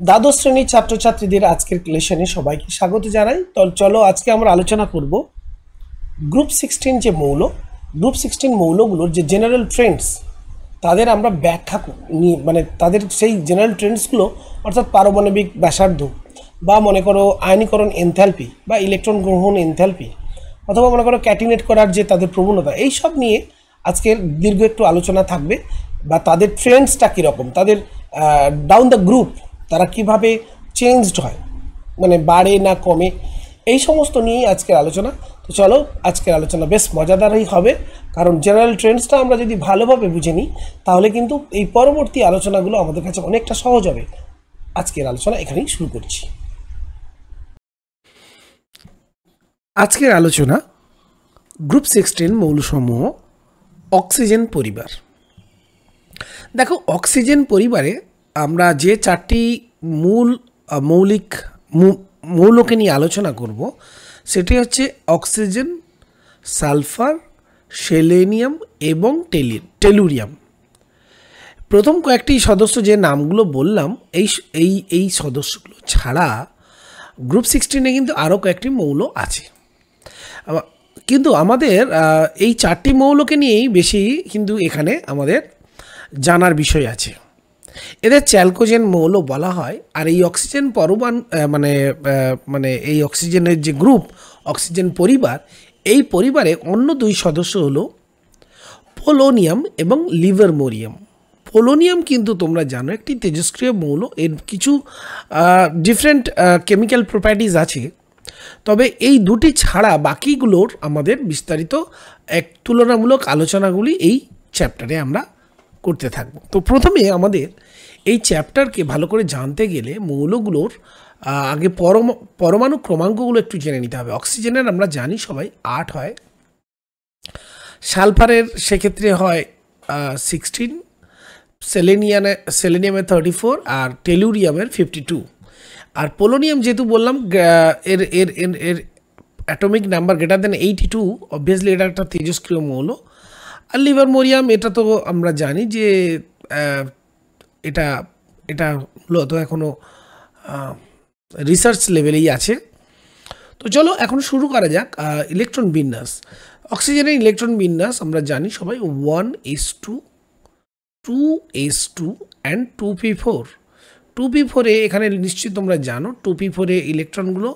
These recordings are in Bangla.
দ্বাদশ শ্রেণীর ছাত্রছাত্রীদের আজকের ক্লেশনে সবাইকে স্বাগত জানাই। তো চলো আজকে আমরা আলোচনা করব গ্রুপ 16 যে গ্রুপ 16 মৌলগুলোর যে জেনারেল ট্রেন্ডস তাদের আমরা ব্যাখ্যা নিয়ে মানে তাদের সেই জেনারেল ট্রেন্ডসগুলো অর্থাৎ পারমাণবিক ব্যাসার্ধ বা মনে করো আয়নীকরণ এনথ্যালপি বা ইলেকট্রন গ্রহণ এনথ্যালপি অথবা মনে করো ক্যাটিনেট করার যে তাদের প্রবণতা, এই সব নিয়ে আজকের দীর্ঘ একটু আলোচনা থাকবে। বা তাদের ট্রেন্ডসটা কীরকম, তাদের ডাউন দ্য গ্রুপ তারা কিভাবে চেঞ্জড হয়, মানে বাড়ে না কমে, এই সমস্ত নিয়েই আজকের আলোচনা। তো চলো আজকের আলোচনা বেশ মজাদারই হবে, কারণ জেনারেল ট্রেন্ডসটা আমরা যদি ভালোভাবে বুঝে নিই তাহলে কিন্তু এই পরবর্তী আলোচনাগুলো আমাদের কাছে অনেকটা সহজ হবে। আজকের আলোচনা এখানেই শুরু করছি। আজকের আলোচনা গ্রুপ 16 মৌলসমূহ অক্সিজেন পরিবার। দেখো, অক্সিজেন পরিবারে আমরা যে চারটি মৌলকে নিয়ে আলোচনা করব সেটি হচ্ছে অক্সিজেন, সালফার, সেলেনিয়াম এবং টেলুরিয়াম। প্রথম কয়েকটি সদস্য যে নামগুলো বললাম এই সদস্যগুলো ছাড়া গ্রুপ 16-এ কিন্তু আরও কয়েকটি মৌল আছে, কিন্তু আমাদের এই চারটি মৌলকে নিয়েই বেশি কিন্তু এখানে আমাদের জানার বিষয় আছে। এদের চ্যালকোজেন মৌল বলা হয়। আর এই অক্সিজেন পরমাণু মানে এই অক্সিজেনের যে গ্রুপ অক্সিজেন পরিবার, এই পরিবারে অন্য দুই সদস্য হলো পোলোনিয়াম এবং লিভারমোরিয়াম। পোলোনিয়াম কিন্তু তোমরা জানো একটি তেজস্ক্রিয় মৌল, এর কিছু ডিফারেন্ট কেমিক্যাল প্রপার্টিজ আছে, তবে এই দুটি ছাড়া বাকিগুলোর আমাদের বিস্তারিত এক তুলনামূলক আলোচনাগুলি এই চ্যাপ্টারে আমরা করতে থাকবো। তো প্রথমে আমাদের এই চ্যাপ্টারকে ভালো করে জানতে গেলে মৌলগুলোর আগে পরমাণু ক্রমাঙ্কগুলো একটু জেনে নিতে হবে। অক্সিজেনের আমরা জানি সবাই 8 হয়, সালফারের সেক্ষেত্রে হয় 16, সেলেনিয়ামের 34 আর টেলুরিয়ামের 52। আর পোলোনিয়াম যেহেতু বললাম এর এর এর এর atomic number greater than 82, obviously এটা একটা তেজস্ক্রিয় মৌল। আর লিভারমোরিয়াম এটা তো আমরা জানি যে এটা মূলত এখনও রিসার্চ লেভেলেই আছে। তো চলো এখন শুরু করা যাক। ইলেকট্রন বিন্যাস, অক্সিজেনের ইলেকট্রন বিন্যাস আমরা জানি সবাই 1s2, 2s2 অ্যান্ড 2p4। 2p4-এ এখানে নিশ্চয়ই তোমরা জানো 2p4-এ ইলেকট্রনগুলো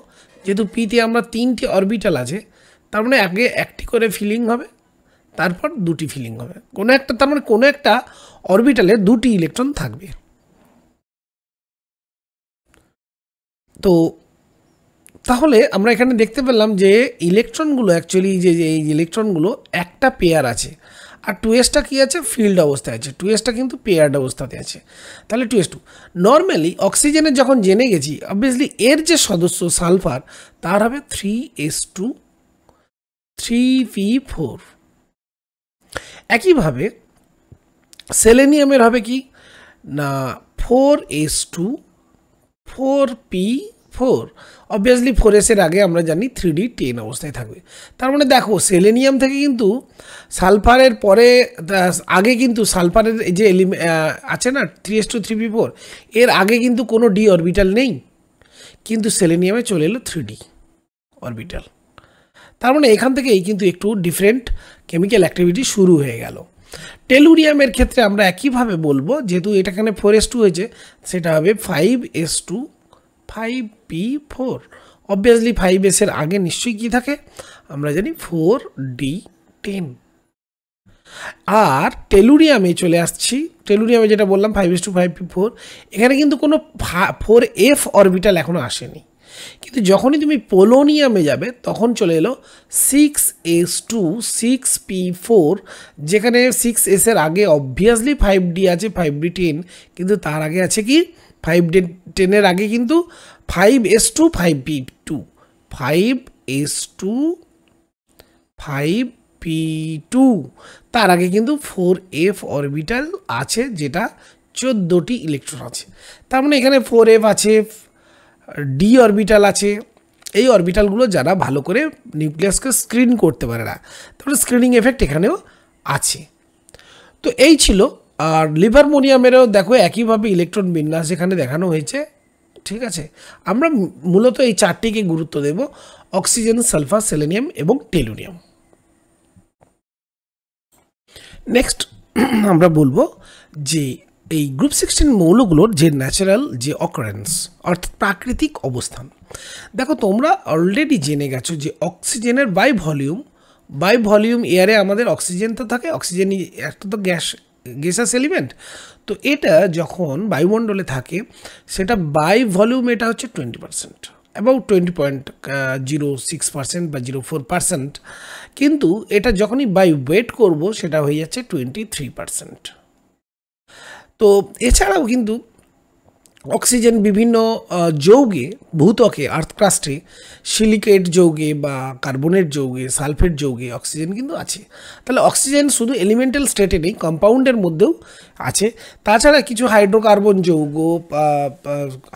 যেহেতু পিতে আমরা 3টে অরবিটাল আছে, তার মানে আগে একটি করে ফিলিং হবে, তারপর দুটি ফিলিং হবে, তার মানে কোনো একটা অরবিটালে দুটি ইলেকট্রন থাকবে। তো তাহলে আমরা এখানে দেখতে পেলাম যে ইলেকট্রনগুলো অ্যাকচুয়ালি যে এই ইলেকট্রনগুলো একটা পেয়ার আছে, আর 2sটা কি আছে, ফিল্ড অবস্থায় আছে। 2sটা কিন্তু পেয়ার্ড অবস্থাতে আছে, তাহলে 2s2। নর্মালি অক্সিজেনের যখন জেনে গেছি, অবভিয়াসলি এর যে সদস্য সালফার তার হবে 3s2, 3p4। একইভাবে সেলেনিয়ামের হবে কি না 4s2, 4p4। অবভিয়াসলি 4s-এর আগে আমরা জানি 3d10 অবস্থায় থাকবে। তার মানে দেখো সেলেনিয়াম থেকে কিন্তু সালফারের পরে আগে কিন্তু সালফারের যে আছে না 3s2, 3p4, এর আগে কিন্তু কোনো ডি অরবিটাল নেই, কিন্তু সেলেনিয়ামে চলে এলো 3d অরবিটাল। তার মানে এখান থেকেই কিন্তু একটু ডিফারেন্ট কেমিক্যাল অ্যাক্টিভিটি শুরু হয়ে গেল। টেলুরিয়ামের ক্ষেত্রে আমরা একইভাবে বলবো, যেহেতু এটা এখানে 4s2 হয়েছে, সেটা হবে 5s2, 5p4। অবভিয়াসলি 5s-এর আগে নিশ্চয়ই কী থাকে, আমরা জানি 4d10। আর টেলুরিয়ামে চলে আসছি, টেলুরিয়ামে যেটা বললাম 5s2, 5p4, এখানে কিন্তু কোনো 4f অরবিটাল এখনও আসেনি, কিন্তু যখনই তুমি পোলোনিয়ামে যাবে তখন চলে এলো 6s2, 6p4, যেখানে 6s-এর আগে অবভিয়াসলি 5d আছে, 5d10, কিন্তু তার আগে আছে কি 5d10-এর আগে কিন্তু 5s2, 5p2, 5s2, 5p2, তার আগে কিন্তু 4f অরবিটাল আছে, যেটা 14টি ইলেকট্রন আছে। তার মানে এখানে 4f আছে, ডি অরবিটাল আছে। এই অরবিটালগুলো যারা ভালো করে নিউক্লিয়াসকে স্ক্রিন করতে পারে না, তারপরে স্ক্রিনিং এফেক্ট এখানেও আছে। তো এই ছিল। আর লিভারমোরিয়ামেরও দেখো একইভাবে ইলেকট্রন বিন্যাস এখানে দেখানো হয়েছে ঠিক আছে, আমরা মূলত এই চারটিকে গুরুত্ব দেব, অক্সিজেন, সালফার, সেলেনিয়াম এবং টেলুরিয়াম। নেক্সট আমরা বলবো যে এই গ্রুপ 16 মৌলগুলোর যে ন্যাচারাল যে অকারেন্স অর্থাৎ প্রাকৃতিক অবস্থান। দেখো তোমরা অলরেডি জেনে গেছো যে অক্সিজেনের বাই ভলিউম এয়ারে আমাদের অক্সিজেন তো থাকে, অক্সিজেন একটা তো গ্যাসাস এলিমেন্ট, তো এটা যখন বায়ুমণ্ডলে থাকে সেটা বাই ভলিউম এটা হচ্ছে 20%, অ্যাবাউট 20.06% বা 04%, কিন্তু এটা যখনই বাই ওয়েট করব সেটা হয়ে যাচ্ছে 23%। তো এছাড়াও কিন্তু অক্সিজেন বিভিন্ন যৌগে, ভূত্বকে, আর্থ ক্রাস্টে, সিলিকেট যৌগে বা কার্বনেট যৌগে, সালফেট যৌগে অক্সিজেন কিন্তু আছে। তাহলে অক্সিজেন শুধু এলিমেন্টাল স্টেটে নেই, কম্পাউন্ডের মধ্যেও আছে। তাছাড়া কিছু হাইড্রোকার্বন যৌগ,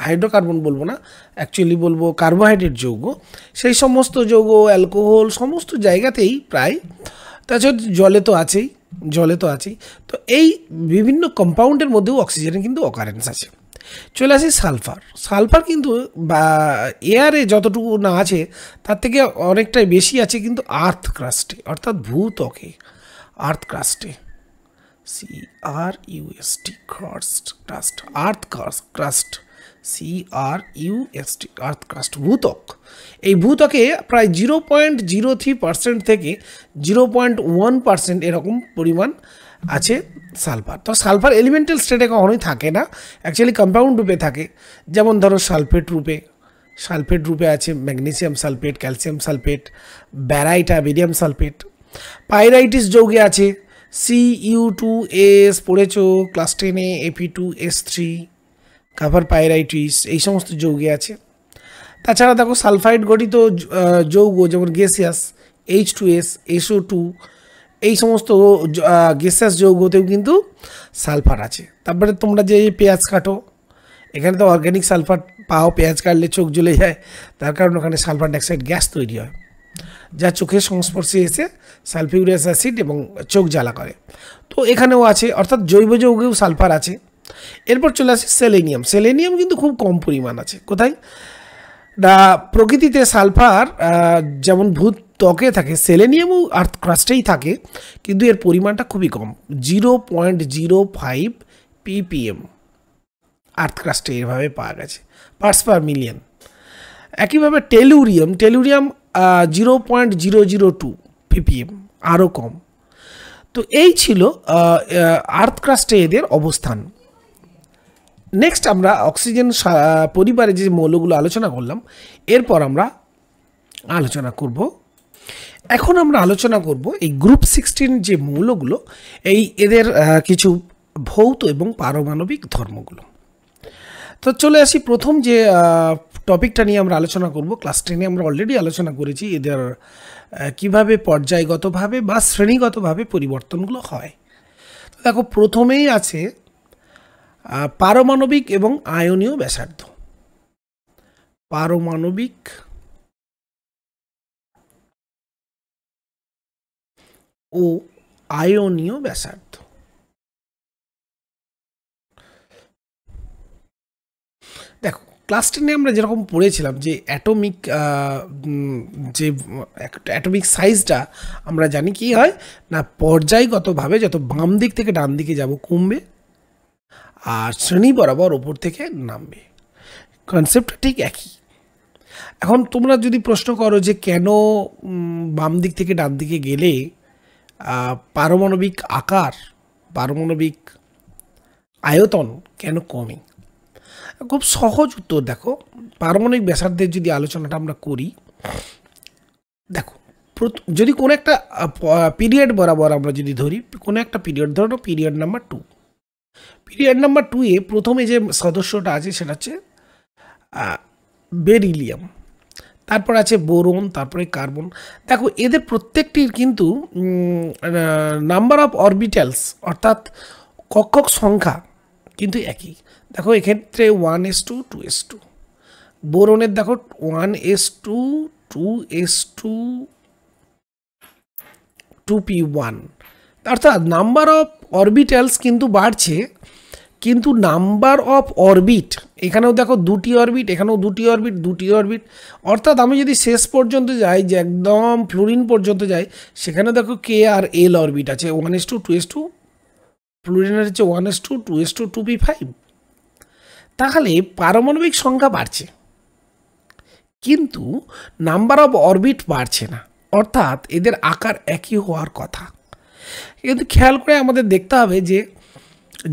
হাইড্রোকার্বন বলবো না, অ্যাকচুয়ালি বলবো কার্বোহাইড্রেট যৌগ, সেই সমস্ত যৌগ, অ্যালকোহল, সমস্ত জায়গাতেই প্রায়, তাছাড়া জলে তো আছেই। তো এই বিভিন্ন কম্পাউন্ডের মধ্যেও অক্সিজেনের কিন্তু অকারেন্স আছে। চলে আসি সালফার কিন্তু এয়ারে যতটুকু না আছে তার থেকে অনেকটাই বেশি আছে কিন্তু আর্থ ক্রাস্টে, অর্থাৎ ভূত্বকে, আর্থ ক্রাস্টে, CRUST, আর্থ ক্রাস্ট, CRUST, আর্থ ক্রাস্ট, ভূত্বক। এই ভূত্বকে প্রায় 0.03% থেকে 0.1% এরকম পরিমাণ আছে সালফার। তো সালফার এলিমেন্টাল স্টেটে কখনোই থাকে না, অ্যাকচুয়ালি কম্পাউন্ড রূপে থাকে। যেমন ধরো সালফেট রূপে আছে magnesium sulphate, calcium sulphate, barium sulphate. Pyrites যৌগে আছে Cu2S, পড়েছ ক্লাস 10-এ, Fe2S3, কাভার পাইরাইটিস, এই সমস্ত যৌগে আছে। তাছাড়া দেখো সালফাইড গঠিত যৌগ যেমন গ্যাসিয়াস, H2S, SO2, এই সমস্ত গ্যাসিয়াস যৌগতেও কিন্তু সালফার আছে। তারপরে তোমরা যে পেঁয়াজ কাটো, এখানে তো অর্গ্যানিক সালফার পাও, পেঁয়াজ কাটলে চোখ জ্বলে যায়, তার কারণ ওখানে সালফার ডাইঅক্সাইড গ্যাস তৈরি হয়, যা চোখের সংস্পর্শে এসে সালফিউরিক অ্যাসিড এবং চোখ জ্বালা করে। তো এখানেও আছে, অর্থাৎ জৈব যৌগেও সালফার আছে। এরপর চলে আসে সেলেনিয়াম কিন্তু খুব কম পরিমাণ আছে। কোথায় না, প্রকৃতিতে সালফার যেমন ভূত্বকে থাকে, সেলেনিয়ামও আর্থ ক্রাস্টেই থাকে, কিন্তু এর পরিমাণটা খুবই কম, 0.05 ppm আর্থ ক্রাস্টে এভাবে পাওয়া গেছে, পার্টস পার মিলিয়ন। একইভাবে টেলুরিয়াম 0.002 ppm, আরও কম। তো এই ছিল আর্থ ক্রাস্টে এদের অবস্থান। নেক্সট আমরা অক্সিজেন পরিবারে যে মৌলগুলো আলোচনা করলাম, এরপর আমরা আলোচনা করব এই গ্রুপ 16 যে মৌলগুলো, এদের কিছু ভৌত এবং পারমাণবিক ধর্মগুলো। তো চলে আসি প্রথম যে টপিকটা নিয়ে আমরা আলোচনা করব। ক্লাস 10-এ আমরা অলরেডি আলোচনা করেছি এদের কিভাবে পর্যায়গতভাবে বা শ্রেণীগতভাবে পরিবর্তনগুলো হয়। তো দেখো প্রথমেই আছে পারমাণবিক এবং আয়নীয় ব্যাসার্ধ। পারমাণবিক ও আয়নীয় ব্যাসার্ধ। দেখো ক্লাস 10-এ আমরা যেরকম পড়েছিলাম যে অ্যাটমিক সাইজটা আমরা জানি কি হয় না, পর্যায়গতভাবে যত বাম দিক থেকে ডান দিকে যাব কমবে, আর শ্রেণী বরাবর ওপর থেকে নামবে। কনসেপ্টটা ঠিক একই। এখন তোমরা যদি প্রশ্ন করো যে কেন বাম দিক থেকে ডান দিকে গেলে পারমাণবিক আকার, পারমাণবিক আয়তন কেন কমে, খুব সহজ উত্তর। দেখো পারমাণবিক ব্যাসার্ধের যদি আলোচনাটা আমরা করি, দেখো যদি কোনো একটা পিরিয়ড বরাবর আমরা যদি ধরি, কোনো একটা পিরিয়ড, ধরো পিরিয়ড নাম্বার 2, পিরিয়ড নাম্বার 2-এ প্রথমে যে সদস্যটা আছে সেটা হচ্ছে বেরিলিয়াম, তারপর আছে বোরন, তারপরে কার্বন। দেখো এদের প্রত্যেকটির কিন্তু নাম্বার অফ অরবিটালস অর্থাৎ কক্ষক সংখ্যা কিন্তু একই। দেখো এক্ষেত্রে 1s2 2s2, বোরনের দেখো 1s2 2s2 2p1, অর্থাৎ নাম্বার অফ অরবিটালস কিন্তু বাড়ছে, কিন্তু নাম্বার অফ অরবিট, এখানেও দেখো দুটি অরবিট, এখানেও দুটি অরবিট, দুটি অরবিট, অর্থাৎ আমি যদি শেষ পর্যন্ত যাই, যে একদম ফ্লুরিন পর্যন্ত যাই, সেখানে দেখো কে আর এল অরবিট আছে 1s2 2s2, ফ্লুরিনের হচ্ছে 1s2 2s2 2p5। তাহলে পারমাণবিক সংখ্যা বাড়ছে কিন্তু নাম্বার অফ অরবিট বাড়ছে না, অর্থাৎ এদের আকার একই হওয়ার কথা। কিন্তু খেয়াল করে আমাদের দেখতে হবে যে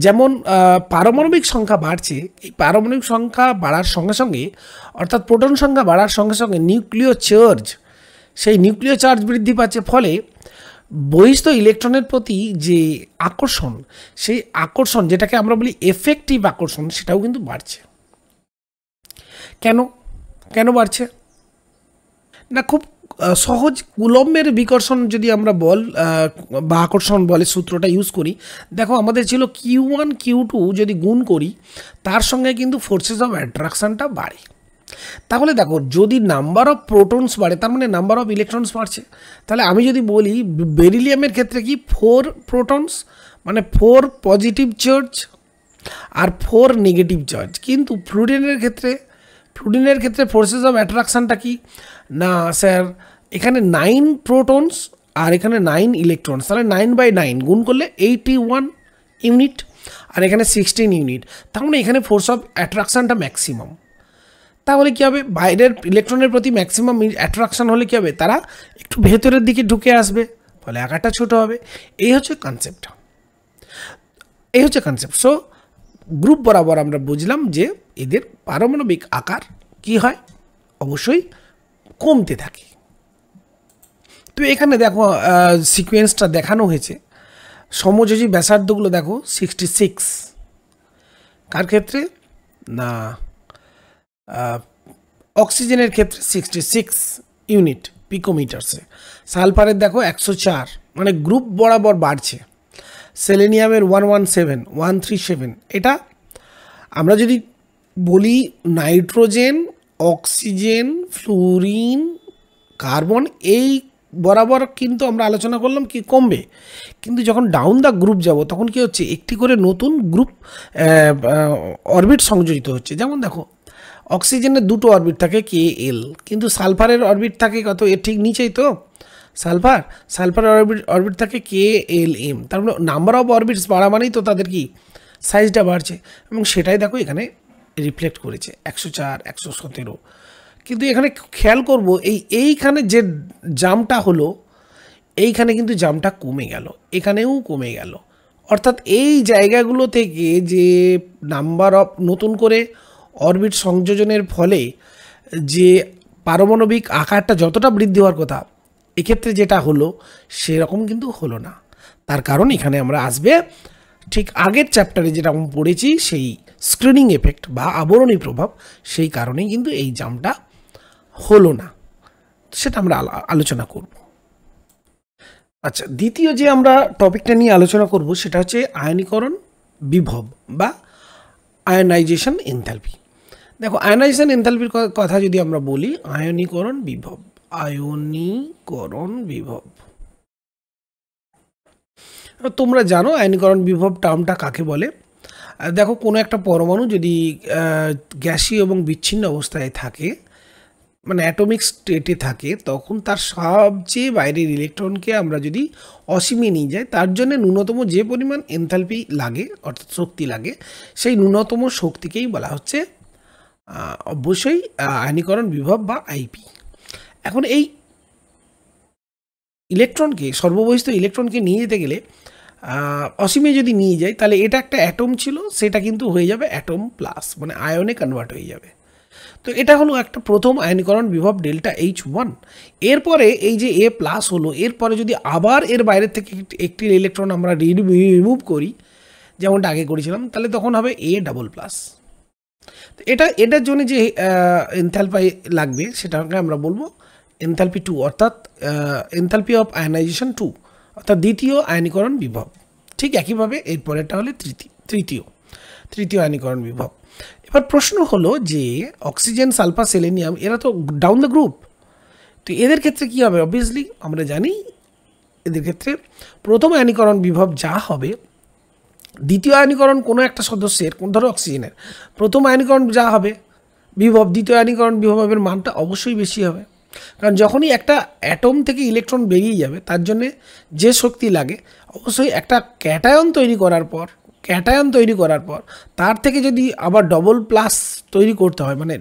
যেমন পারমাণবিক সংখ্যা বাড়ছে, এই পারমাণবিক সংখ্যা বাড়ার সঙ্গে সঙ্গে, অর্থাৎ প্রোটন সংখ্যা বাড়ার সঙ্গে সঙ্গে নিউক্লিয় চার্জ, সেই নিউক্লিয় চার্জ বৃদ্ধি পাচ্ছে, ফলে বহিস্থ ইলেকট্রনের প্রতি যে আকর্ষণ, সেই আকর্ষণ যেটাকে আমরা বলি এফেক্টিভ আকর্ষণ, সেটাও কিন্তু বাড়ছে। কেন কেন বাড়ছে না, খুব সহজ কুলম্বের বিকর্ষণ যদি আমরা বা আকর্ষণ বলে সূত্রটা ইউজ করি, দেখো আমাদের ছিল Q1 Q2 যদি গুণ করি, তার সঙ্গে কিন্তু ফোর্সেস অফ অ্যাট্রাকশানটা বাড়ে। তাহলে দেখো যদি নাম্বার অফ প্রোটনস বাড়ে, তার মানে নাম্বার অফ ইলেকট্রনস বাড়ছে। তাহলে আমি যদি বলি বেরিলিয়ামের ক্ষেত্রে কি 4 প্রোটনস, মানে 4 পজিটিভ চার্জ আর 4 নেগেটিভ চার্জ, কিন্তু ফ্লুরিনের ক্ষেত্রে ফোর্সেস অফ অ্যাট্রাকশানটা কি না স্যার, এখানে 9 প্রোটনস আর এখানে 9 ইলেকট্রনস, তাহলে 9/9 গুণ করলে 81 ইউনিট, আর এখানে 16 ইউনিট, তার মানে এখানে ফোর্স অফ অ্যাট্রাকশানটা ম্যাক্সিমাম। তাহলে কী হবে, বাইরের ইলেকট্রনের প্রতি ম্যাক্সিমাম অ্যাট্রাকশান হলে কী হবে, তারা একটু ভেতরের দিকে ঢুকে আসবে, ফলে আকারটা ছোট হবে। এই হচ্ছে কনসেপ্ট। সো গ্রুপ বরাবর আমরা বুঝলাম যে এদের পারমাণবিক আকার কি হয়, অবশ্যই কমতে থাকে। তো এখানে দেখো সিকোয়েন্সটা দেখানো হয়েছে, সমযোজী ব্যাসার্ধগুলো দেখো 66, কার ক্ষেত্রে না অক্সিজেনের ক্ষেত্রে 66 ইউনিট পিকোমিটারসে, সালফারের দেখো 104, মানে গ্রুপ বরাবর বাড়ছে। সেলেনিয়ামের 117 137, এটা আমরা যদি বলি নাইট্রোজেন, অক্সিজেন, ফ্লুরিন, কার্বন, এই বরাবর কিন্তু আমরা আলোচনা করলাম কি কমবে, কিন্তু যখন ডাউন দ্য গ্রুপ যাব তখন কি হচ্ছে, একটি করে নতুন গ্রুপ অরবিট সংযোজিত হচ্ছে। যেমন দেখো অক্সিজেনের দুটো অরবিট থাকে KL, কিন্তু সালফারের অরবিট থাকে কত, এর ঠিক নিচেই তো সালফারের অরবিট থাকে KLM, তার মানে নাম্বার অফ অরবিটস বাড়া মানেই তো তাদের কি সাইজটা বাড়ছে, এবং সেটাই দেখো এখানে রিফ্লেক্ট করেছে 104 117। কিন্তু এখানে খেয়াল করব এইখানে যে জাম্পটা হলো, এইখানে কিন্তু জাম্পটা কমে গেল, এখানেও কমে গেল, অর্থাৎ এই জায়গাগুলো থেকে যে নাম্বার অফ নতুন করে অরবিট সংযোজনের ফলে যে পারমাণবিক আকারটা যতটা বৃদ্ধি হওয়ার কথা, এক্ষেত্রে যেটা হলো সেরকম কিন্তু হলো না। তার কারণ এখানে আমরা আসবে ঠিক আগের চ্যাপ্টারে যেটা আমরা পড়েছি, সেই স্ক্রিনিং এফেক্ট বা আবরণী প্রভাব, সেই কারণেই কিন্তু এই জাম্পটা হলো না, সেটা আমরা আলোচনা করব। আচ্ছা, দ্বিতীয় যে আমরা টপিকটা নিয়ে আলোচনা করব সেটা হচ্ছে আয়নীকরণ বিভব বা আয়নাইজেশন এনথালপি। দেখো আয়নাইজেশন এনথালপির কথা যদি আমরা বলি, আয়নীকরণ বিভব, তোমরা জানো আয়নীকরণ বিভব টার্মটা কাকে বলে। দেখো কোনো একটা পরমাণু যদি গ্যাসীয় এবং বিচ্ছিন্ন অবস্থায় থাকে, মানে অ্যাটমিক স্টেটে থাকে, তখন তার সবচেয়ে বাইরের ইলেকট্রনকে আমরা যদি অসীমে নিয়ে যাই, তার জন্য ন্যূনতম যে পরিমাণ এনথালপি লাগে, অর্থাৎ শক্তি লাগে, সেই ন্যূনতম শক্তিকেই বলা হচ্ছে অবশ্যই আয়নীকরণ বিভব বা আইপি। এখন এই ইলেকট্রনকে, সর্ববহিস্থ ইলেকট্রনকে নিয়ে যেতে গেলে অসীমে যদি নিয়ে যাই, তাহলে এটা একটা অ্যাটম ছিল, সেটা কিন্তু হয়ে যাবে অ্যাটম প্লাস, মানে আয়নে কনভার্ট হয়ে যাবে। তো এটা হলো একটা প্রথম আয়নীকরণ বিভব ডেল্টা H1। এরপরে এই যে A প্লাস হলো, এরপরে যদি আবার এর বাইরের থেকে একটি ইলেকট্রন আমরা রিমুভ করি, যেমনটা আগে করেছিলাম, তাহলে তখন হবে A ডাবল প্লাস। তো এটার জন্য যে এনথালপি লাগবে সেটাকে আমরা বলবো এনথালপি 2, অর্থাৎ এনথালপি অফ আয়নাইজেশন 2, অর্থাৎ দ্বিতীয় আয়নীকরণ বিভব। ঠিক একইভাবে এরপরেরটা হলে তৃতীয় আয়নীকরণ বিভব। এবার প্রশ্ন হলো যে অক্সিজেন, সালফার, সেলেনিয়াম, এরা তো ডাউন দ্য গ্রুপ, তো এদের ক্ষেত্রে কী হবে? অবভিয়াসলি আমরা জানি এদের ক্ষেত্রে প্রথম আয়নীকরণ বিভব যা হবে দ্বিতীয় আয়নীকরণ কোনো একটা সদস্যের, ধরো অক্সিজেনের, প্রথম আয়নীকরণ যা হবে বিভব, দ্বিতীয় আয়নীকরণ বিভবের মানটা অবশ্যই বেশি হবে। কারণ যখনই একটা অ্যাটম থেকে ইলেকট্রন বেরিয়ে যাবে তার জন্যে যে শক্তি লাগে, অবশ্যই একটা ক্যাটায়ন তৈরি করার পর তার থেকে যদি আবার ডবল প্লাস তৈরি করতে হয়, মানে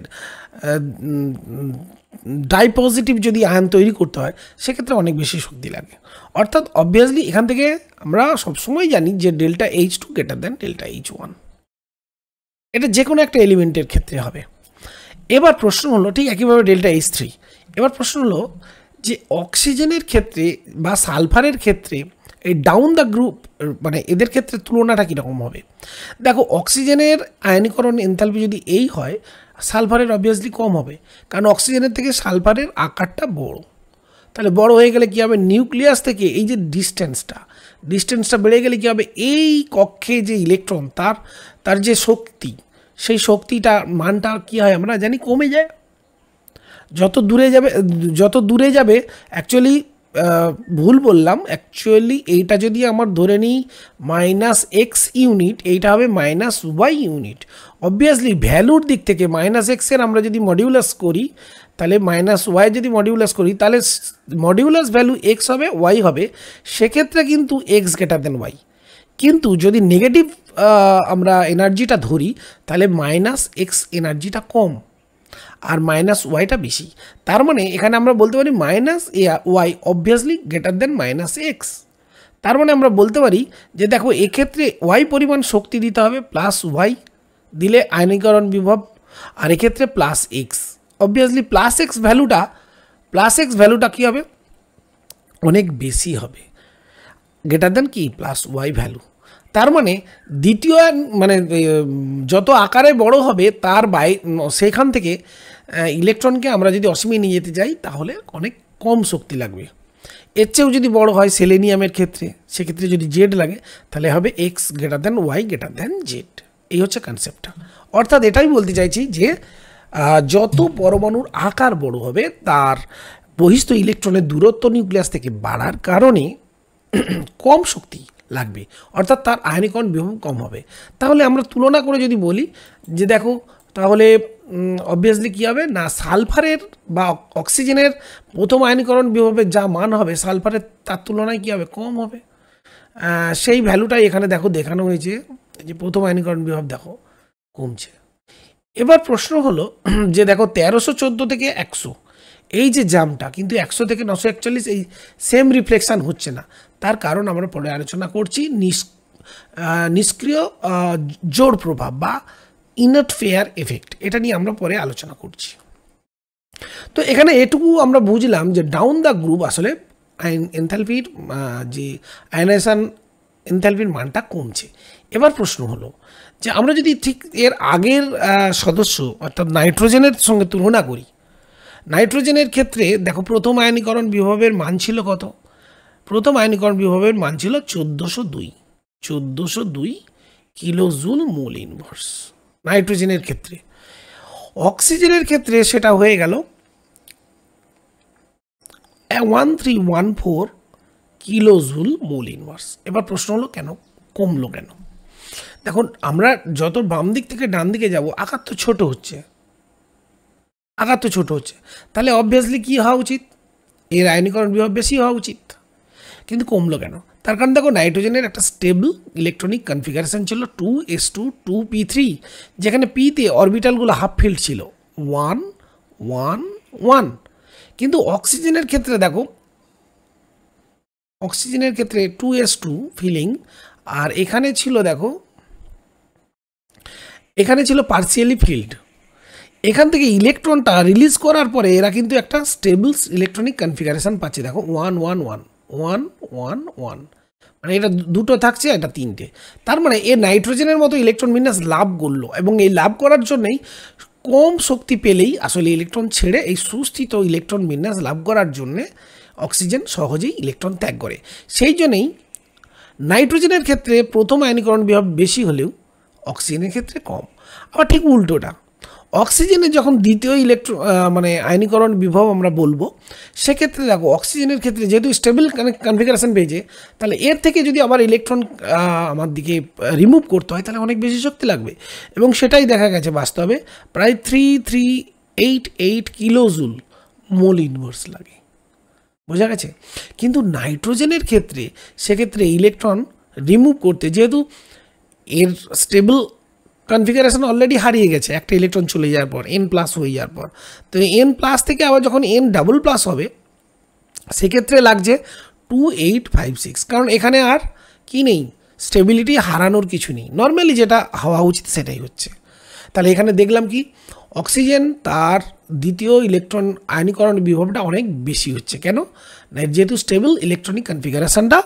ডাইপজিটিভ যদি আয়ন তৈরি করতে হয়, সেক্ষেত্রে অনেক বেশি শক্তি লাগে। অর্থাৎ অবভিয়াসলি এখান থেকে আমরা সবসময় জানি যে delta H2 greater than delta H1, এটা যে কোনো একটা এলিমেন্টের ক্ষেত্রে হবে। এবার প্রশ্ন হলো ঠিক একইভাবে ডেল্টা H3। এবার প্রশ্ন হলো যে অক্সিজেনের ক্ষেত্রে বা সালফারের ক্ষেত্রে এই ডাউন দ্য গ্রুপ, মানে এদের ক্ষেত্রে তুলনাটা কীরকম হবে। দেখো, অক্সিজেনের আয়নীকরণ এনথালপি যদি এই হয়, সালফারের অবভিয়াসলি কম হবে, কারণ অক্সিজেনের থেকে সালফারের আকারটা বড়। তাহলে বড় হয়ে গেলে কী হবে, নিউক্লিয়াস থেকে এই যে ডিস্টেন্সটা বেড়ে গেলে কী হবে, এই কক্ষে যে ইলেকট্রন তার যে শক্তি, সেই শক্তিটা মানটা কী হয় আমরা জানি কমে যায়। যত দূরে যাবে অ্যাকচুয়ালি ভুল বললাম, অ্যাকচুয়ালি এইটা যদি আমার ধরে নিই -x ইউনিট, এইটা হবে -y ইউনিট। অবভিয়াসলি ভ্যালুর দিক থেকে -x এর আমরা যদি মডিউলাস করি, তাহলে -y যদি মডিউলাস করি, তাহলে মডিউলাস ভ্যালু x হবে, y হবে, সেক্ষেত্রে কিন্তু x গ্রেটার দেন y। কিন্তু যদি নেগেটিভ আমরা এনার্জিটা ধরি, তাহলে -x এনার্জিটা কম আর -yটা বেশি। তার মানে এখানে আমরা বলতে পারি -y obviously greater than -x। তার মানে আমরা বলতে পারি যে দেখো, এক্ষেত্রে y পরিমাণ শক্তি দিতে হবে, +y দিলে আয়নীকরণ বিভব, আর এক্ষেত্রে +x। অবভিয়াসলি +x ভ্যালুটা কী হবে, অনেক বেশি হবে, গ্রেটার দেন কি +y ভ্যালু। তার মানে দ্বিতীয়, মানে যত আকারে বড় হবে তার সেখান থেকে ইলেকট্রনকে আমরা যদি অসীমে নিয়ে যেতে চাই, তাহলে অনেক কম শক্তি লাগবে। এর চেয়েও যদি বড় হয় সেলেনিয়ামের ক্ষেত্রে, সেক্ষেত্রে যদি জেড লাগে, তাহলে হবে x greater than y greater than Z. এই হচ্ছে কনসেপ্টটা। অর্থাৎ এটাই বলতে চাইছি যে যত পরমাণুর আকার বড় হবে, তার বহিস্থ ইলেকট্রনের দূরত্ব নিউক্লিয়াস থেকে বাড়ার কারণে কম শক্তি লাগবে, অর্থাৎ তার আয়নীকরণ বিভব কম হবে। তাহলে আমরা তুলনা করে যদি বলি যে দেখো, তাহলে অবভিয়াসলি কী হবে না, সালফারের বা অক্সিজেনের প্রথম আয়নীকরণ বিভবের যা মান হবে, সালফারের তার তুলনায় কী হবে, কম হবে। সেই ভ্যালুটাই এখানে দেখো দেখানো হয়েছে, যে প্রথম আয়নীকরণ বিভব দেখো কমছে। এবার প্রশ্ন হলো যে দেখো 1314 থেকে 100 এই যে জাম্পটা, কিন্তু 100 থেকে 941 এই সেম রিফ্লেকশান হচ্ছে না। তার কারণ আমরা পরে আলোচনা করছি, নিষ্ক্রিয় জোড় প্রভাব বা ইনার্ট ফেয়ার এফেক্ট, এটা নিয়ে আমরা পরে আলোচনা করছি। তো এখানে এটুকু আমরা বুঝলাম যে ডাউন দ্য গ্রুপ আসলে এনথালপির যে আয়নাইজেশন এনথালপির মানটা কমছে। এবার প্রশ্ন হলো যে আমরা যদি ঠিক এর আগের সদস্য অর্থাৎ নাইট্রোজেনের সঙ্গে তুলনা করি, নাইট্রোজেনের ক্ষেত্রে দেখো প্রথম আয়নীকরণ বিভবের মান ছিল কত, প্রথম আয়নীকরণ বিভবের মান ছিল 1402 কিলোজুল মোল ইনভার্স নাইট্রোজেনের ক্ষেত্রে। অক্সিজেনের ক্ষেত্রে সেটা হয়ে গেল 1314 কিলোজুল মোল ইনভার্স। এবার প্রশ্ন হলো কেন কমলো কেন? দেখুন, আমরা যত বাম দিক থেকে ডান দিকে যাব, আকার তো ছোট হচ্ছে, তাহলে অবভিয়াসলি কী হওয়া উচিত, এর আয়নীকরণ বিভব বেশি হওয়া উচিত, কিন্তু কমলো কেন? তার কারণ দেখো, নাইট্রোজেনের একটা স্টেবল ইলেকট্রনিক কনফিগারেশন ছিল 2s2 2p3, যেখানে পিতে অরবিটালগুলো হাফ ফিল্ড ছিল 1 1 1। কিন্তু অক্সিজেনের ক্ষেত্রে দেখো, অক্সিজেনের ক্ষেত্রে 2s2 ফিলিং, আর এখানে ছিল দেখো, এখানে ছিল পার্সিয়ালি ফিল্ড। এখান থেকে ইলেকট্রনটা রিলিজ করার পরে এরা কিন্তু একটা স্টেবল ইলেকট্রনিক কনফিগারেশন পাচ্ছে, দেখো 1 1 1 1 1 1, মানে এটা দুটো থাকছে, এটা তিনটে। তার মানে এ নাইট্রোজেনের মতো ইলেকট্রন বিন্যাস লাভ করলো, এবং এই লাভ করার জন্যই কম শক্তি পেলেই আসলে ইলেকট্রন ছেড়ে এই সুস্থিত ইলেকট্রন বিন্যাস লাভ করার জন্যে অক্সিজেন সহজেই ইলেকট্রন ত্যাগ করে। সেই জন্যেই নাইট্রোজেনের ক্ষেত্রে প্রথম আয়নীকরণ বিভব বেশি হলেও অক্সিজেনের ক্ষেত্রে কম। আবার ঠিক উল্টোটা, অক্সিজেনের যখন দ্বিতীয় মানে আয়নীকরণ বিভব আমরা বলবো, সেক্ষেত্রে দেখো অক্সিজেনের ক্ষেত্রে যেহেতু স্টেবল কনফিগারেশন পেয়েছে, তাহলে এর থেকে যদি আবার ইলেকট্রন আমার দিকে রিমুভ করতে হয় তাহলে অনেক বেশি শক্তি লাগবে, এবং সেটাই দেখা গেছে বাস্তবে প্রায় 3388 কিলোজুল মোল ইনভার্স লাগে। বোঝা গেছে? কিন্তু নাইট্রোজেনের ক্ষেত্রে সেক্ষেত্রে ইলেকট্রন রিমুভ করতে, যেহেতু এর স্টেবল কনফিগারেশন অলরেডি হারিয়ে গেছে একটা ইলেকট্রন চলে যাওয়ার পর, n প্লাস হয়ে যাওয়ার পর, তো n প্লাস থেকে আবার যখন n ডাবল প্লাস হবে সেক্ষেত্রে লাগছে 2856, কারণ এখানে আর কি নেই, স্টেবিলিটি হারানোর কিছু নেই, নর্মালি যেটা হওয়া উচিত সেটাই হচ্ছে। তাহলে এখানে দেখলাম কি, অক্সিজেন তার দ্বিতীয় ইলেকট্রন আয়নীকরণ বিভবটা অনেক বেশি হচ্ছে। কেন না, যেহেতু স্টেবল ইলেকট্রনিক কনফিগারেশনটা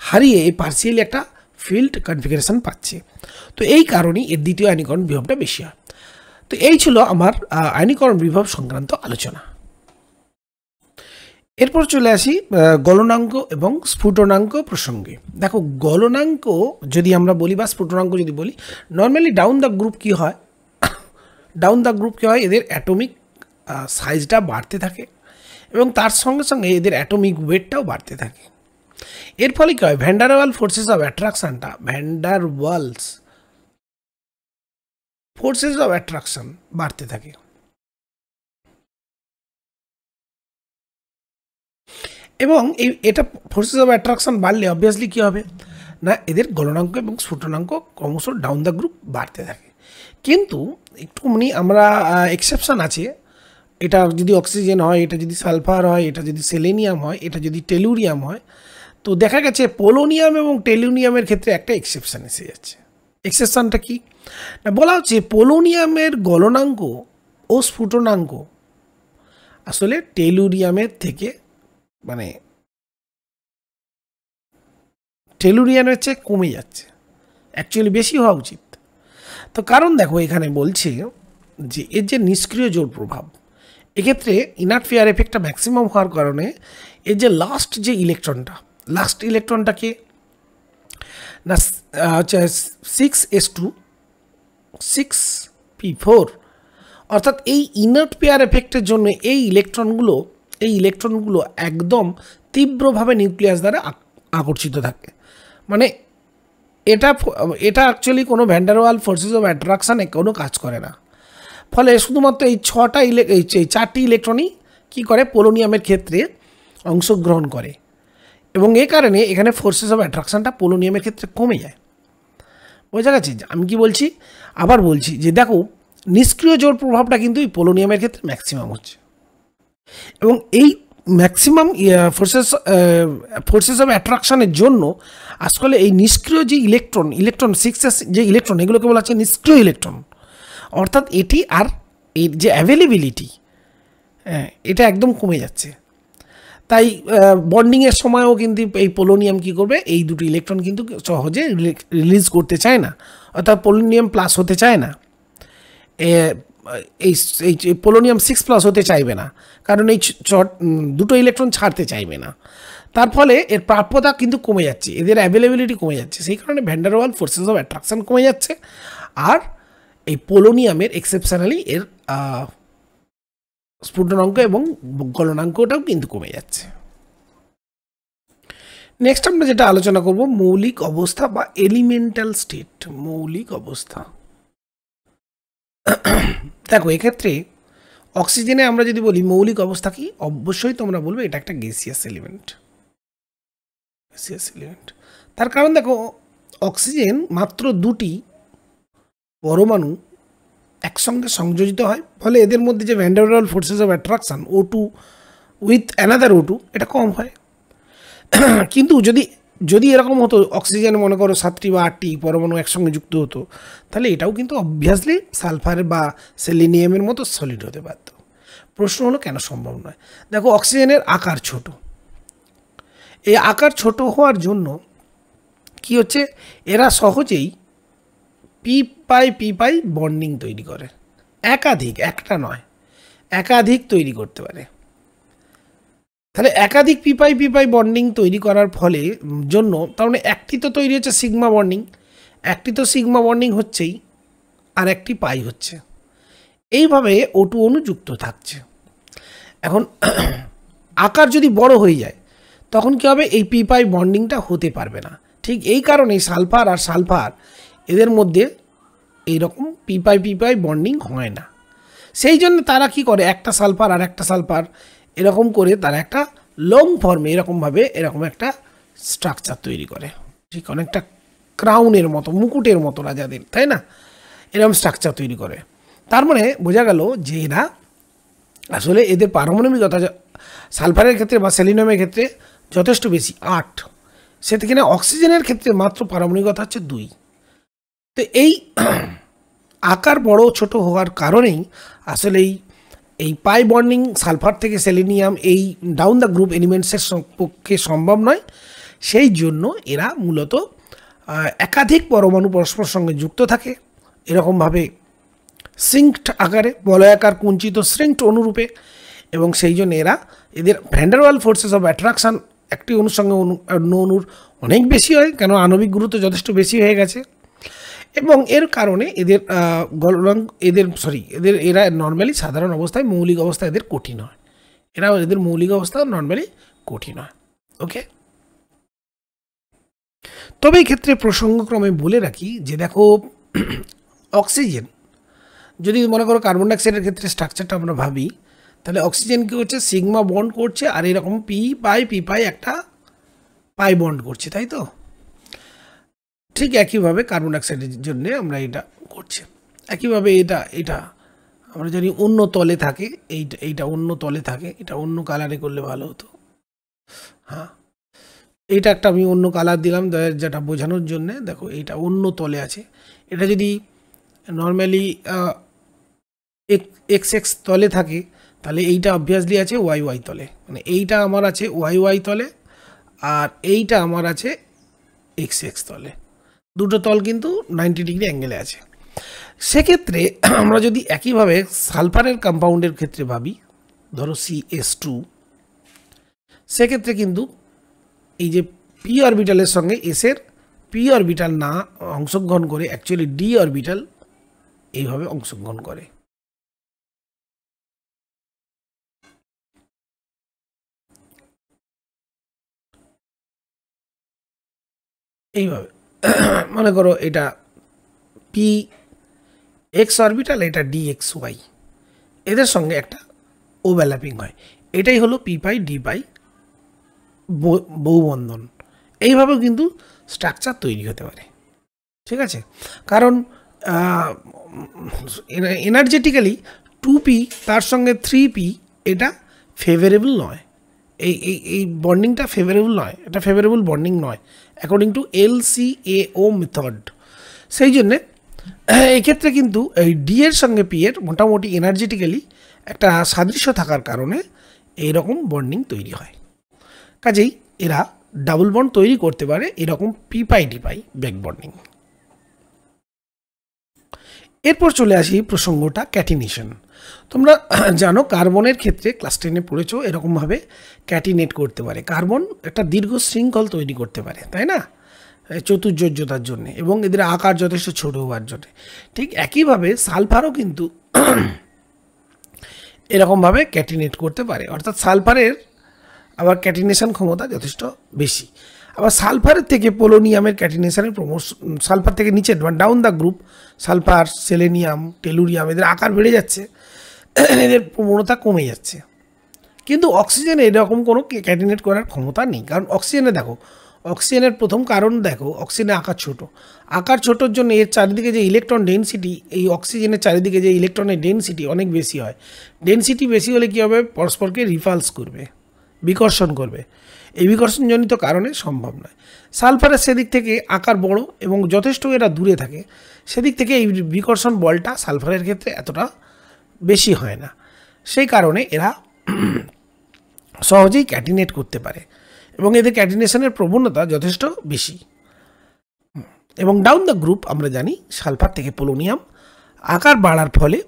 হারিয়ে এই পার্সিয়ালি একটা ফিল্ড কনফিগারেশন পাচ্ছে, তো এই কারণেই এর দ্বিতীয় আয়নীকরণ বিভবটা বেশি হয়। তো এই ছিল আমার আয়নীকরণ বিভব সংক্রান্ত আলোচনা। এরপর চলে আসি গলনাঙ্ক এবং স্ফুটনাঙ্ক প্রসঙ্গে। দেখো গলনাঙ্ক যদি আমরা বলি বা স্ফুটনাঙ্ক যদি বলি, নর্মালি ডাউন দ্য গ্রুপ কী হয়, এদের অ্যাটমিক সাইজটা বাড়তে থাকে এবং তার সঙ্গে সঙ্গে এদের অ্যাটমিক ওয়েটটাও বাড়তে থাকে। এর ফলে কী হয়, ভ্যান্ডারওয়াল ফোর্সেস অফ অ্যাট্রাকশনটা বাড়তে থাকে। এবং এটা ফোর্সেস অফ অ্যাট্রাকশন বাড়লে অবভিয়াসলি কী হবে না, এদের গলনাঙ্ক এবং স্ফুটনাঙ্ক ক্রমশ ডাউন দ্য গ্রুপ বাড়তে থাকে। কিন্তু একটুখানি আমরা এক্সেপশান আছে, এটা যদি অক্সিজেন হয়, এটা যদি সালফার হয়, এটা যদি সেলেনিয়াম হয়, এটা যদি টেলুরিয়াম হয়, তো দেখা গেছে পোলোনিয়াম এবং টেলুরিয়ামের ক্ষেত্রে একটা এক্সেপশান এসে যাচ্ছে। এক্সেপশানটা কি না, বলা হচ্ছে পোলোনিয়ামের গলনাঙ্ক ও স্ফুটনাঙ্ক আসলে টেলুরিয়ামের থেকে, মানে টেলুরিয়ামের চেয়ে কমে যাচ্ছে, অ্যাকচুয়ালি বেশি হওয়া উচিত। তো কারণ দেখো এখানে বলছে যে এর যে নিষ্ক্রিয় জোর প্রভাব, এক্ষেত্রে ইনার্ট ফেয়ার এফেক্টটা ম্যাক্সিমাম হওয়ার কারণে এর যে লাস্ট ইলেকট্রনটাকে না হচ্ছে 6s2 6p4, অর্থাৎ এই ইনার্ট পেয়ার এফেক্টের জন্য এই ইলেকট্রনগুলো একদম তীব্রভাবে নিউক্লিয়াস দ্বারা আকর্ষিত থাকে। মানে এটা অ্যাকচুয়ালি কোনো ভ্যান্ডারওয়াল ফোর্সেস অফ অ্যাট্রাকশানে কোনো কাজ করে না। ফলে শুধুমাত্র এই 4টি ইলেকট্রনই কী করে, পোলোনিয়ামের ক্ষেত্রে অংশগ্রহণ করে, এবং এ কারণে এখানে ফোর্সেস অফ অ্যাট্রাকশানটা পোলোনিয়ামের ক্ষেত্রে কমে যায়। বোঝা গেছে? আমি কি বলছি, আবার বলছি যে দেখো নিষ্ক্রিয় জোর প্রভাবটা কিন্তু এই পোলোনিয়ামের ক্ষেত্রে ম্যাক্সিমাম হচ্ছে, এবং এই ম্যাক্সিমাম ফোর্সেস অফ অ্যাট্রাকশানের জন্য আসলে এই নিষ্ক্রিয় যে ইলেকট্রন 6s যে ইলেকট্রন, এগুলোকে বলা হচ্ছে নিষ্ক্রিয় ইলেকট্রন, অর্থাৎ এটি আর এর যে অ্যাভেলেবিলিটি, এটা একদম কমে যাচ্ছে। তাই বন্ডিংয়ের সময়ও কিন্তু এই পোলোনিয়াম কী করবে, এই দুটো ইলেকট্রন কিন্তু সহজে রিলিজ করতে চায় না, অর্থাৎ পোলোনিয়াম প্লাস হতে চায় না, এই পোলোনিয়াম 6+ হতে চাইবে না, কারণ এই দুটো ইলেকট্রন ছাড়তে চাইবে না। তার ফলে এর প্রাপ্যতা কিন্তু কমে যাচ্ছে, এদের অ্যাভেলেবিলিটি কমে যাচ্ছে, সেই কারণে ভ্যান্ডারওয়াল ফোর্সেস অফ অ্যাট্রাকশন কমে যাচ্ছে, আর এই পোলোনিয়ামের এক্সেপশনালি এর স্ফুটনাঙ্ক এবং গলনাঙ্কটাও কিন্তু কমে যাচ্ছে। নেক্সট আমরা যেটা আলোচনা করব, মৌলিক অবস্থা বা এলিমেন্টাল স্টেট। মৌলিক অবস্থা, দেখো এক্ষেত্রে অক্সিজেনে আমরা যদি বলি মৌলিক অবস্থা কি, অবশ্যই তোমরা বলবে এটা একটা গ্যাসিয়াস এলিমেন্ট। তার কারণ দেখো অক্সিজেন মাত্র 2টি পরমাণু একসঙ্গে সংযোজিত হয়, ফলে এদের মধ্যে যে van der Waal forces of attraction O2 with another O2 এটা কম হয়। কিন্তু যদি এরকম হতো, অক্সিজেন মনে করো 7টি বা 8টি পরমাণু একসঙ্গে যুক্ত হতো, তাহলে এটাও কিন্তু অবভিয়াসলি সালফার বা সেলেনিয়ামের মতো সলিড হতে পারত। প্রশ্ন হলো কেন সম্ভব নয়। দেখো অক্সিজেনের আকার ছোট, এই আকার ছোট হওয়ার জন্য কি হচ্ছে, এরা সহজেই পি পাই বন্ডিং তৈরি করে, একটা নয় একাধিক তৈরি করতে পারে। তাহলে একাধিক পি পাই বন্ডিং তৈরি করার ফলে জন্য, তার মানে একটি তো তৈরি হচ্ছে সিগমা বন্ডিং, হচ্ছেই, আর একটি পাই হচ্ছে। এইভাবে O2 অণু যুক্ত থাকছে। এখন আকার যদি বড় হয়ে যায় তখন কী হবে, এই পি পাই বন্ডিংটা হতে পারবে না। ঠিক এই কারণেই সালফার আর সালফার এদের মধ্যে এইরকম পি পাই বন্ডিং হয় না। সেই জন্য তারা কি করে, একটা সালফার আর একটা সালফার এরকম করে তারা একটা লং ফর্মে এরকমভাবে এরকম একটা স্ট্রাকচার তৈরি করে, ঠিক অনেকটা ক্রাউনের মতো, মুকুটের মতো রাজাদের, তাই না, এরকম স্ট্রাকচার তৈরি করে। তার মানে বোঝা গেল যে এরা আসলে এদের পারমাণবিকতা সালফারের ক্ষেত্রে বা সেলিনিয়ামের ক্ষেত্রে যথেষ্ট বেশি 8, সে থেকে না অক্সিজেনের ক্ষেত্রে মাত্র পারমাণবিকতা হচ্ছে 2। তো এই আকার বড় ছোট হওয়ার কারণেই আসলে এই পাই বন্ডিং সালফার থেকে সেলেনিয়াম এই ডাউন দ্য গ্রুপ এলিমেন্টসের পক্ষে সম্ভব নয়। সেই জন্য এরা মূলত একাধিক পরমাণু পরস্পর সঙ্গে যুক্ত থাকে এরকমভাবে সিঙ্কড আকারে, বলয়াকার কুঞ্চিত শৃঙ্খট অনুরূপে, এবং সেই জন্য এদের ভ্যান্ডারওয়াল ফোর্সেস অফ অ্যাট্রাকশান একটি অণুর সঙ্গে অন্য অণুর অনেক বেশি হয়, কেন আণবিক গুরুত্ব যথেষ্ট বেশি হয়ে গেছে। এবং এর কারণে এরা নর্মালি সাধারণ অবস্থায় মৌলিক অবস্থায় এদের কঠিন হয়, এদের মৌলিক অবস্থা নর্মালি কঠিন হয়। ওকে, তবে এই ক্ষেত্রে প্রসঙ্গক্রমে বলে রাখি যে দেখো, অক্সিজেন যদি মনে করো কার্বন ডাইঅক্সাইডের ক্ষেত্রে স্ট্রাকচারটা আমরা ভাবি, তাহলে অক্সিজেন কী হচ্ছে, সিগমা বন্ড করছে আর এরকম পি পাই একটা পাই বন্ড করছে, তাই তো। ঠিক একইভাবে কার্বন ডাইঅক্সাইডের জন্য আমরা এটা করছি। একইভাবে এটা আমরা জানি অন্য তলে থাকে, এইটা অন্য তলে থাকে, এটা অন্য কালারে করলে ভালো হতো। হ্যাঁ, এইটা একটা আমি অন্য কালার দিলাম যেটা বোঝানোর জন্যে। দেখো এইটা অন্য তলে আছে, এটা যদি নর্মালি এক্স তলে থাকে তাহলে এইটা অবভিয়াসলি আছে ওয়াই তলে, মানে এইটা আমার আছে ওয়াই তলে আর এইটা আমার আছে এক্স তলে, দুটো তল কিন্তু 90 ডিগ্রি অ্যাঙ্গেলে আছে। সেক্ষেত্রে আমরা যদি একইভাবে সালফারের কম্পাউন্ডের ক্ষেত্রে ভাবি, ধরো CS2, সেক্ষেত্রে কিন্তু এই যে পি অরবিটালের সঙ্গে এসের পি অরবিটাল না অংশগ্রহণ করে অ্যাকচুয়ালি ডি অরবিটাল এইভাবে অংশগ্রহণ করে। এইভাবে মনে করো এটা পি এক্স অরবিটাল, এটা DXY, এদের সঙ্গে একটা ওভারল্যাপিং হয়, এটাই হলো পি পাই ডি পাই বহুবন্ধন। এইভাবেও কিন্তু স্ট্রাকচার তৈরি হতে পারে, ঠিক আছে। কারণ এনার্জেটিক্যালি 2p তার সঙ্গে 3p এটা ফেভারেবল নয়, এই বন্ডিংটা ফেভারেবল নয়, এটা ফেভারেবল বন্ডিং নয় অ্যাকর্ডিং টু LCAO মেথড। সেই জন্যে এক্ষেত্রে কিন্তু এই ডি এর সঙ্গে পি এর মোটামুটি এনার্জেটিক্যালি একটা সাদৃশ্য থাকার কারণে এইরকম বন্ডিং তৈরি হয়। কাজেই এরা ডাবল বন্ড তৈরি করতে পারে এরকম পি পাই ডি পাই ব্যাক বন্ডিং। এরপর চলে আসি প্রসঙ্গটা ক্যাটিনেশন। তোমরা জানো কার্বনের ক্ষেত্রে ক্লাস 10-এ পড়েছো এরকমভাবে ক্যাটিনেট করতে পারে, কার্বন একটা দীর্ঘ শৃঙ্খল তৈরি করতে পারে, তাই না, চতুর্যোজ্যতার জন্য এবং এদের আকার যথেষ্ট ছোট হওয়ার জন্য। ঠিক একইভাবে সালফারও কিন্তু এরকমভাবে ক্যাটিনেট করতে পারে, অর্থাৎ সালফারের আবার ক্যাটিনেশন ক্ষমতা যথেষ্ট বেশি। আবার সালফারের থেকে পোলোনিয়ামের ক্যাটিনেশনের সালফার থেকে নিচে down the group sulphur, selenium, tellurium এদের আকার বেড়ে যাচ্ছে, এদের প্রবণতা কমে যাচ্ছে। কিন্তু অক্সিজেনে এরকম কোনো ক্যাটিনেট করার ক্ষমতা নেই, কারণ অক্সিজেনে দেখো, অক্সিজেনের প্রথম কারণ দেখো, অক্সিজেনের আকার ছোটোর জন্য এর চারিদিকে যে ইলেকট্রন ডেনসিটি, এই অক্সিজেনের চারিদিকে যে ইলেকট্রনের ডেনসিটি অনেক বেশি হয়। ডেনসিটি বেশি হলে কী হবে, পরস্পরকে রিপালস করবে, বিকর্ষণ করবে, এই বিকর্ষণজনিত কারণে সম্ভব নয়। সালফারের সেদিক থেকে আকার বড় এবং যথেষ্ট এরা দূরে থাকে, সেদিক থেকে এই বিকর্ষণ বলটা সালফারের ক্ষেত্রে এতটা বেশি হয় না, সেই কারণে এরা সহজেই ক্যাটিনেট করতে পারে এবং এদের ক্যাটিনেশনের প্রবণতা যথেষ্ট বেশি। এবং ডাউন দ্য গ্রুপ আমরা জানি সালফার থেকে পোলোনিয়াম আকার বাড়ার ফলে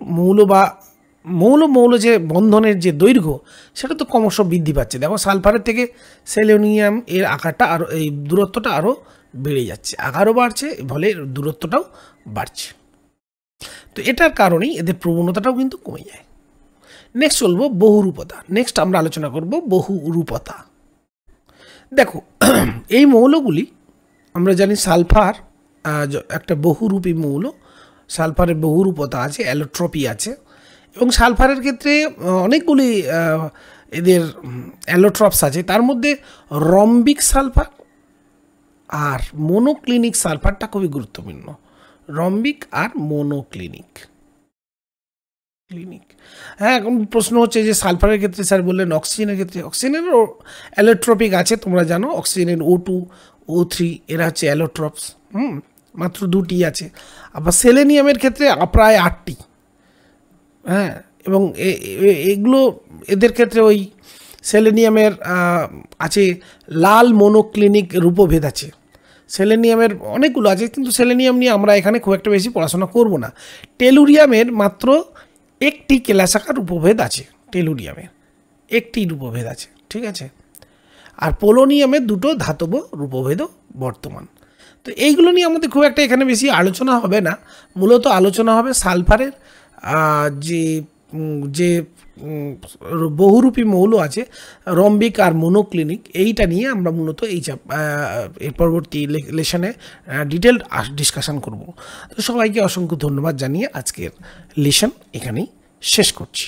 মৌল যে বন্ধনের যে দৈর্ঘ্য সেটা তো ক্রমশ বৃদ্ধি পাচ্ছে। দেখো সালফারের থেকে সেলেনিয়াম এর আকারটা আরও, এই দূরত্বটা আরও বেড়ে যাচ্ছে, আকারও বাড়ছে, ফলে দূরত্বটাও বাড়ছে। তো এটার কারণেই এদের প্রবণতাটাও কিন্তু কমে যায়। নেক্সট বলবো বহুরূপতা। নেক্সট আমরা আলোচনা করব বহুরূপতা। দেখো এই মৌলগুলি আমরা জানি সালফার একটা বহুরূপী মৌল, সালফারের বহুরূপতা আছে, অ্যালোট্রপি আছে, এবং সালফারের ক্ষেত্রে অনেকগুলি এদের অ্যালোট্রপস আছে। তার মধ্যে রম্বিক সালফার আর মোনোক্লিনিক সালফারটা খুবই গুরুত্বপূর্ণ। রম্বিক আর মোনোক্লিনিক। হ্যাঁ, এখন প্রশ্ন হচ্ছে যে সালফারের ক্ষেত্রে স্যার বললেন, অক্সিজেনের ক্ষেত্রে অক্সিজেনেরও অ্যালোট্রপিক আছে, তোমরা জানো অক্সিজেনের O2 O3 এরা হচ্ছে অ্যালোট্রপস, মাত্র 2টি আছে। আবার সেলেনিয়ামের ক্ষেত্রে প্রায় 8টি। হ্যাঁ, এবং এগুলো এদের ক্ষেত্রে ওই সেলেনিয়ামের আছে লাল মোনোক্লিনিক রূপভেদ আছে। সেলেনিয়ামের অনেকগুলো আছে, কিন্তু সেলেনিয়াম নিয়ে আমরা এখানে খুব একটা বেশি পড়াশোনা করব না। টেলুরিয়ামের মাত্র একটি কেলাসাকার রূপভেদ আছে, টেলুরিয়ামের একটি রূপভেদ আছে, ঠিক আছে। আর পোলোনিয়ামের 2টো ধাতব রূপভেদও বর্তমান। তো এইগুলো নিয়ে আমাদের খুব একটা এখানে বেশি আলোচনা হবে না, মূলত আলোচনা হবে সালফারের যে বহুরূপী মৌল আছে রম্বিক আর মোনোক্লিনিক, এইটা নিয়ে আমরা মূলত এই পরবর্তী লেসনে ডিটেলড ডিসকাশন করব। তো সবাইকে অসংখ্য ধন্যবাদ জানিয়ে আজকের লেসন এখানেই শেষ করছি।